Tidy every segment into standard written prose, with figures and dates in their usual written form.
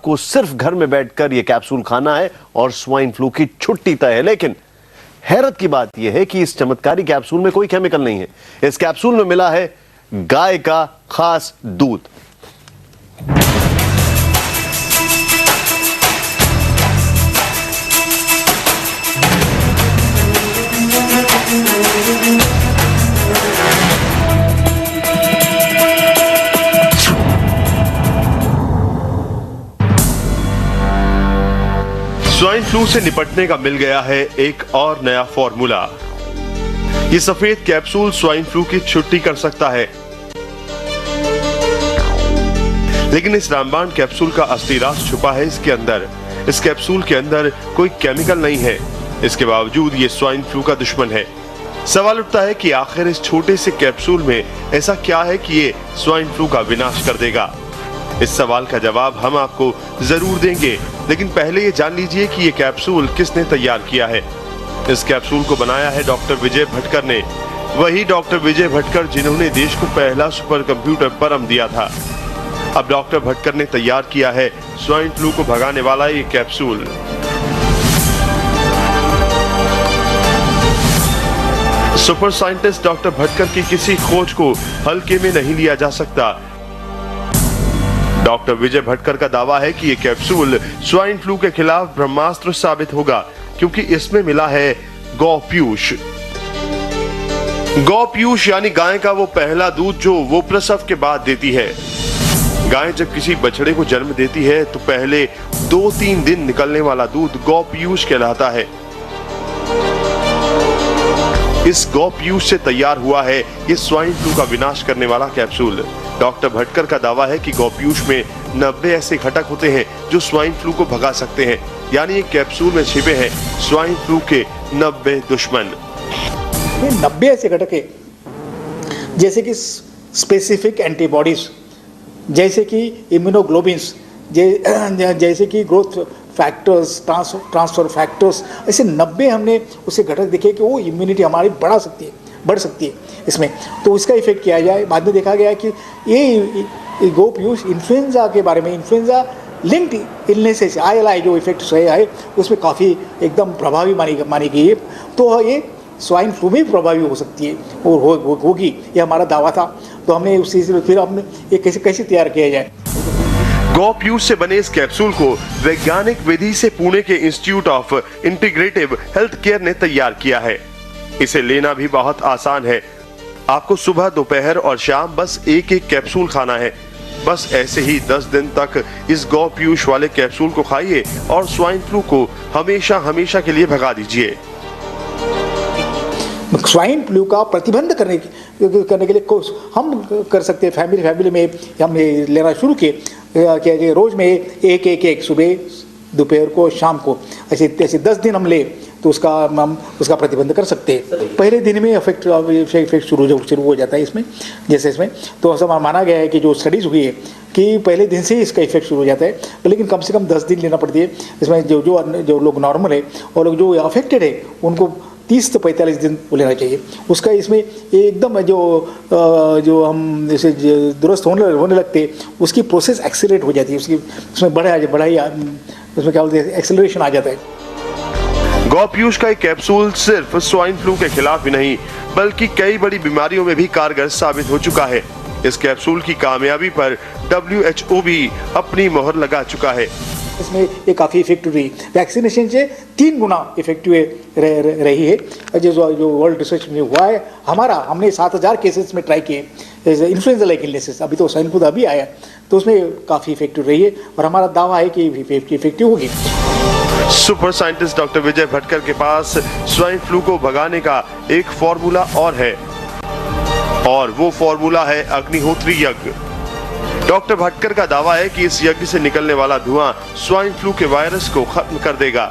आपको सिर्फ घर में बैठकर यह कैप्सूल खाना है और स्वाइन फ्लू की छुट्टी तय है। लेकिन हैरत की बात यह है कि इस चमत्कारी कैप्सूल में कोई केमिकल नहीं है। इस कैप्सूल में मिला है गाय का खास दूध। स्वाइन फ्लू से निपटने का मिल गया है एक और नया फॉर्मूला। ये सफेद कैप्सूल स्वाइन फ्लू की छुट्टी कर सकता है। लेकिन इस रामबाण कैप्सूल का असली राज छुपा है इसके अंदर। इस कैप्सूल के अंदर कोई केमिकल नहीं है। इसके बावजूद ये स्वाइन फ्लू का दुश्मन है। सवाल उठता है कि आखिर इस छोटे से कैप्सूल में ऐसा क्या है कि ये स्वाइन फ्लू का विनाश कर देगा। इस सवाल का जवाब हम आपको जरूर देंगे, लेकिन पहले ये जान लीजिए कि ये कैप्सूल किसने तैयार किया है। इस कैप्सूल को बनाया है डॉक्टर विजय भटकर ने, वही डॉक्टर विजय भटकर जिन्होंने देश को पहला सुपर कंप्यूटर परम दिया था। अब डॉक्टर भटकर ने तैयार किया है स्वाइन फ्लू को भगाने वाला ये capsule. Super scientist doctor Bhatkar की किसी खोज को हल्के में नहीं लिया जा सकता। डॉक्टर विजय भटकर का दावा है कि यह कैप्सूल स्वाइन फ्लू के खिलाफ ब्रह्मास्त्र साबित होगा, क्योंकि इसमें मिला है गौपीयूष। गौपीयूष यानी गाय का वो पहला दूध जो वो प्रसव के बाद देती है। गाय जब किसी बछड़े को जन्म देती है तो पहले 2-3 दिन निकलने वाला दूध गौपीयूष कहलाता है। इस गौपीयूष से तैयार हुआ है ये स्वाइन फ्लू का विनाश करने वाला कैप्सूल। डॉक्टर भटकर का दावा है कि गौपीयूष में 90 ऐसे घटक होते हैं जो स्वाइन फ्लू को भगा सकते हैं। यानी ये कैप्सूल में छिपे हैं स्वाइन फ्लू के 90 दुश्मन। 90 ऐसे घटक है, जैसे कि स्पेसिफिक एंटीबॉडीज, जैसे कि इम्यूनोग्लोबिन्स, जैसे कि ग्रोथ फैक्टर्स, ट्रांसफर फैक्टर्स, ऐसे 90 हमने उसे घटक देखे कि वो इम्यूनिटी हमारी बढ़ सकती है इसमें। तो इसका इफेक्ट किया जाए। बाद में देखा गया कि ये गौपीयूष इन्फ्लुएंजा के बारे में, इन्फ्लुएंजा लिंक्ड इलनेसेस ILI जो इफेक्ट रहे है उसमें काफ़ी एकदम प्रभावी मानी गई है। तो ये स्वाइन फ्लू में प्रभावी हो सकती है और होगी, ये हमारा दावा था। तो हमने उस चीज़ फिर हमने ये कैसे तैयार किया जाए। गौपीयूष से बने इस कैप्सूल को वैज्ञानिक विधि से पुणे के institute of integrative health care ने तैयार किया है। इसे लेना भी बहुत आसान है। आपको सुबह, दोपहर और शाम बस एक कैप्सूल खाना है। बस ऐसे ही 10 दिन तक इस गौपीयूष वाले कैप्सूल को खाइए और स्वाइन फ्लू को हमेशा के लिए भगा दीजिए। स्वाइन फ्लू का प्रतिबंध करने के लिए हम कर सकते हैं। फैमिली में हम लेना शुरू किए रोज में एक सुबह, दोपहर को, शाम को, ऐसे 10 दिन हम ले तो उसका प्रतिबंध कर सकते हैं। पहले दिन में इफेक्ट शुरू हो जाता है इसमें, जैसे इसमें तो सब माना गया है कि जो स्टडीज हुई है कि पहले दिन से इसका इफेक्ट शुरू हो जाता है, लेकिन कम से कम 10 दिन लेना पड़ती है। इसमें जो लोग नॉर्मल है और लोग जो अफेक्टेड है उनको 30 से 45 दिन लेना चाहिए। उसका इसमें एकदम जो हम जैसे दुरुस्त होने लगते उसकी प्रोसेस एक्सीलरेट हो जाती है, उसमें बढ़ाई उसमें क्या बोलते हैं, एक्सीलरेशन आ जाता है। गौपीयूष का एक कैप्सूल सिर्फ स्वाइन फ्लू के खिलाफ ही नहीं बल्कि कई बड़ी बीमारियों में भी कारगर साबित हो चुका है। इस कैप्सूल की कामयाबी पर WHO भी अपनी मोहर लगा चुका है। इसमें ये काफ़ी इफेक्टिव रही, वैक्सीनेशन से 3 गुना इफेक्टिव रही है। जो वर्ल्ड रिसर्च में हुआ है, हमने 7000 केसेस में ट्राई किए इन्फ्लुएंजा लाइक इलनेसेस। अभी तो स्वाइन फ्लू अभी आया, तो उसमें काफ़ी इफेक्टिव रही है और हमारा दावा है कि इफेक्टिव होगी। Super scientist doctor Vijay Bhatkar के पास स्वाइन फ्लू को भगाने का एक फॉर्मूला और है, और वो फॉर्मूला है अग्निहोत्री यज्ञ। डॉक्टर भटकर का दावा है कि इस यज्ञ से निकलने वाला धुआं स्वाइन फ्लू के वायरस को खत्म कर देगा।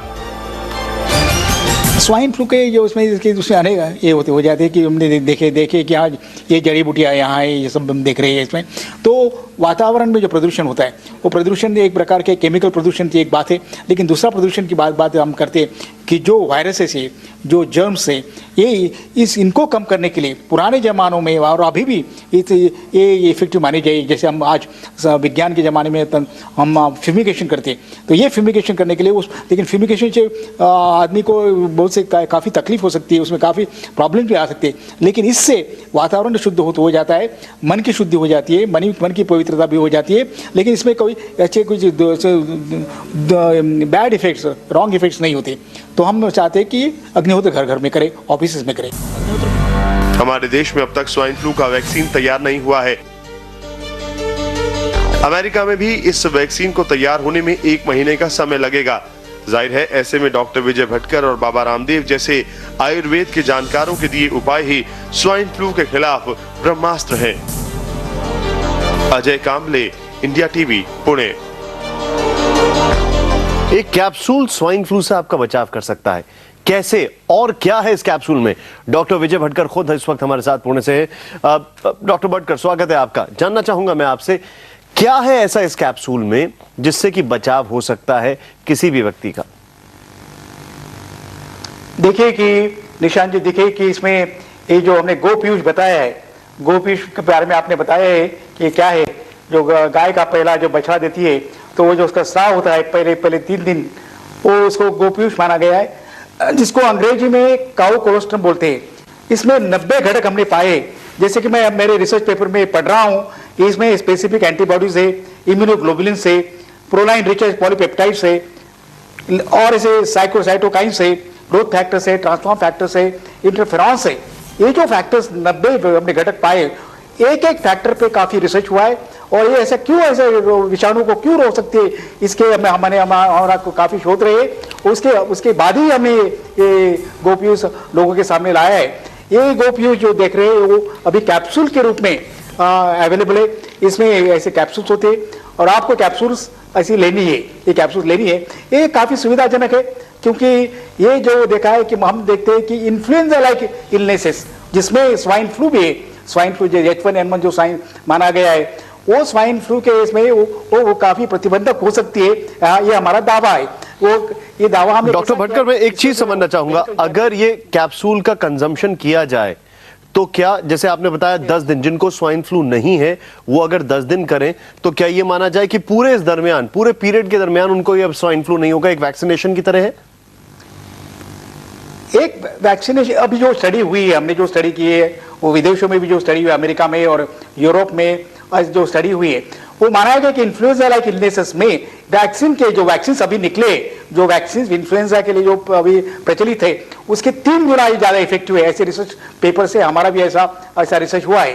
स्वाइन फ्लू के जो उसमें आने ये हो जाते हैं कि हमने देखे कि आज ये जड़ी बूटियाँ यहाँ है, ये सब हम देख रहे हैं इसमें। तो वातावरण में जो प्रदूषण होता है वो प्रदूषण एक प्रकार के केमिकल प्रदूषण की एक बात है, लेकिन दूसरा प्रदूषण की बात हम करते हैं कि जो वायरसेस है, जो जर्म्स है, ये इनको कम करने के लिए पुराने ज़मानों में और अभी भी ये इफेक्टिव मानी जाए। जैसे हम आज विज्ञान के ज़माने में हम फ्यूमिगेशन करते हैं, तो ये फ्यूमिगेशन करने के लिए लेकिन फ्यूमिगेशन से आदमी को बहुत से काफ़ी तकलीफ हो सकती है, उसमें काफ़ी प्रॉब्लम भी आ सकती है, लेकिन इससे वातावरण शुद्ध हो जाता है, मन की शुद्धि हो जाती है, मन की पवित्रता भी हो जाती है, लेकिन इसमें कोई अच्छे कुछ बैड इफेक्ट्स, रॉन्ग इफेक्ट्स नहीं होते। तो हम चाहते हैं कि अग्निहोत्र घर घर में करें, ऑफिस में करें। हमारे देश में अब तक स्वाइन फ्लू का वैक्सीन तैयार नहीं हुआ है। अमेरिका में भी इस वैक्सीन को तैयार होने में 1 महीने का समय लगेगा। जाहिर है ऐसे में डॉक्टर विजय भटकर और बाबा रामदेव जैसे आयुर्वेद के जानकारों के दिए उपाय ही स्वाइन फ्लू के खिलाफ ब्रह्मास्त्र हैं। Ajay Kamble, India TV, Pune. एक कैप्सूल स्वाइन फ्लू से आपका बचाव कर सकता है, कैसे और क्या है इस कैप्सूल में? डॉक्टर विजय भटकर खुद इस वक्त हमारे साथ पुणे से है। डॉक्टर भटकर, स्वागत है आपका। जानना चाहूंगा मैं आपसे, क्या है ऐसा इस कैप्सूल में जिससे कि बचाव हो सकता है किसी भी व्यक्ति का? देखिए कि निशान जी, देखिए कि इसमें ये जो हमने गोपीयूष बताया है, गोपीयूष के बारे में आपने बताया है कि क्या है, जो गाय का पहला जो बछड़ा देती है तो वो जो उसका स्राव होता है पहले 3 दिन, वो उसको गोपीयूष माना गया है, जिसको अंग्रेजी में काउ कोलोस्ट्रम बोलते हैं। इसमें 90 घटक हमने पाए, जैसे कि मैं मेरे रिसर्च पेपर में पढ़ रहा हूँ कि इसमें स्पेसिफिक एंटीबॉडीज है, इम्यूनोग्लोबुलिन से, प्रोलाइन रिच पॉलीपेप्टाइड से, और ऐसे साइटोकाइन से, ग्रोथ फैक्टर से, ट्रांसफॉर्म फैक्टर से, इंटरफेरॉन से। ये जो फैक्टर्स 90 हमने घटक पाए, एक एक फैक्टर पे काफी रिसर्च हुआ है, और ये ऐसा क्यों, ऐसे विषाणु को क्यों रोक सकते हैं, इसके हमारा काफी शोध रहे। उसके बाद ही हमने ये गोपीयूष लोगों के सामने लाया है। ये गोपीयूष जो देख रहे हैं वो अभी कैप्सूल के रूप में अवेलेबल है। इसमें ऐसे कैप्सूल्स होते हैं और आपको कैप्सूल्स ऐसी लेनी है, ये कैप्सूल लेनी है। ये काफी सुविधाजनक है, क्योंकि ये जो देखा है कि हम देखते हैं कि इन्फ्लुएंजा लाइक इलनेसेस, जिसमें स्वाइन फ्लू भी है, स्वाइन फ्लू जो H1N1 जो स्वाइन माना गया है, वो स्वाइन फ्लू के इसमें वो काफी प्रतिबंधक हो सकती है। ये हमारा दावा है, ये दावा हमने। डॉक्टर भटकर, मैं एक चीज समझना चाहूंगा, अगर ये कैप्सूल का कंजम्पशन किया जाए तो क्या, जैसे आपने बताया 10 दिन, जिनको स्वाइन फ्लू नहीं है वो अगर 10 दिन करें तो क्या ये माना जाए कि पूरे इस दरमियान, पूरे पीरियड के दरमियान उनको ये अब स्वाइन फ्लू नहीं होगा, एक वैक्सीनेशन की तरह है? एक वैक्सीनेशन अभी जो स्टडी हुई है, हमने जो स्टडी की है वो विदेशों में भी जो स्टडी हुई, अमेरिका में और यूरोप में जो स्टडी हुई है, वो माना गया कि इन्फ्लुएंजा लाइक इलनेसेस में वैक्सीन के जो वैक्सीन अभी निकले, जो वैक्सीन इन्फ्लुएंजा के लिए जो अभी प्रचलित है, उसके 3 गुना ज्यादा इफेक्टिव है। ऐसे रिसर्च पेपर से हमारा भी ऐसा रिसर्च हुआ है।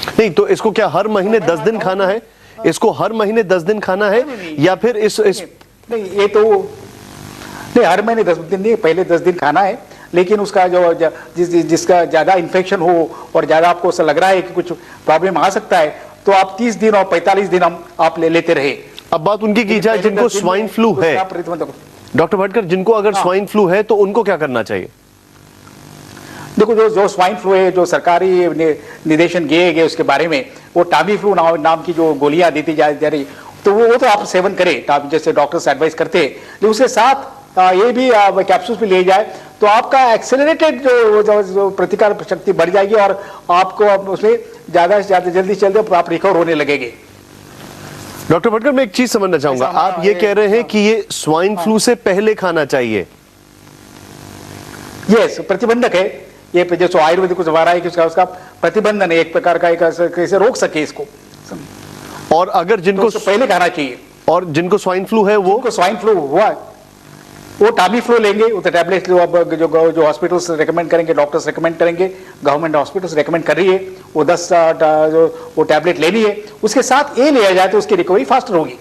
नहीं तो इसको क्या हर महीने 10 दिन खाना है? इसको हर महीने 10 दिन खाना है या फिर इस नहीं, ये तो नहीं, हर महीने 10 दिन नहीं, पहले 10 दिन खाना है, लेकिन उसका जो जिसका ज्यादा इन्फेक्शन हो और ज्यादा आपको ऐसा लग रहा है कि कुछ प्रॉब्लम आ सकता है, तो आप 30 दिन और 45 दिन आप लेते रहे। अब बात उनकी की जाए जिनको स्वाइन फ्लू है, डॉक्टर भटकर, जिनको अगर स्वाइन फ्लू है तो उनको क्या करना चाहिए? देखो, जो स्वाइन फ्लू है, जो सरकारी निर्देशन दिए गए उसके बारे में, वो टामी फ्लू नाम की जो गोलियां देती जा रही, तो वो तो आप सेवन करें, जैसे डॉक्टर्स एडवाइस करते हैं, लेकिन उसके साथ ये भी कैप्सूल्स भी ले जाए तो आपका एक्सेलरेटेड जो प्रतिकार शक्ति बढ़ जाएगी और आपको उसमें ज्यादा से ज्यादा जल्दी आप रिकवर होने लगेंगे। डॉक्टर भटकर, मैं एक चीज समझना चाहूंगा, आप ये कह रहे हैं कि ये स्वाइन फ्लू से पहले खाना चाहिए? यस, प्रतिबंधक है ये, जो आयुर्वेदिक कुछ हमारा है कि उसका प्रतिबंधन है, एक प्रकार का, कैसे रोक सके इसको। और अगर जिनको तो पहले खाना चाहिए, और जिनको स्वाइन फ्लू है वो स्वाइन फ्लू हुआ वो टामी फ्लू लेंगे, वो टैबलेट जो हॉस्पिटल्स रेकमेंड करेंगे, डॉक्टर्स रेकमेंड करेंगे, गवर्नमेंट हॉस्पिटल्स रेकमेंड कर रही है, वो 10 वो टैबलेट लेनी है, उसके साथ ये लिया जाए तो उसकी रिकवरी फास्टर होगी।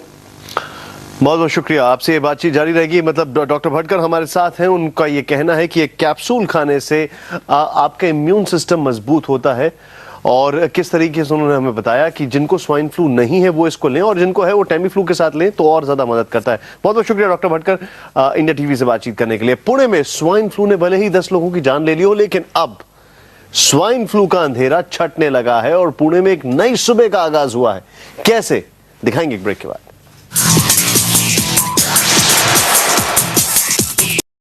बहुत बहुत शुक्रिया, आपसे ये बातचीत जारी रहेगी। मतलब डॉक्टर भटकर हमारे साथ हैं, उनका ये कहना है कि एक कैप्सूल खाने से आपका इम्यून सिस्टम मजबूत होता है, और किस तरीके से उन्होंने हमें बताया कि जिनको स्वाइन फ्लू नहीं है वो इसको लें, और जिनको है वो टेमी फ्लू के साथ लें तो और ज्यादा मदद करता है। बहुत बहुत शुक्रिया डॉक्टर भटकर इंडिया टीवी से बातचीत करने के लिए। पुणे में स्वाइन फ्लू ने भले ही 10 लोगों की जान ले ली हो, लेकिन अब स्वाइन फ्लू का अंधेरा छटने लगा है और पुणे में एक नई सुबह का आगाज हुआ है। कैसे, दिखाएंगे एक ब्रेक के बाद।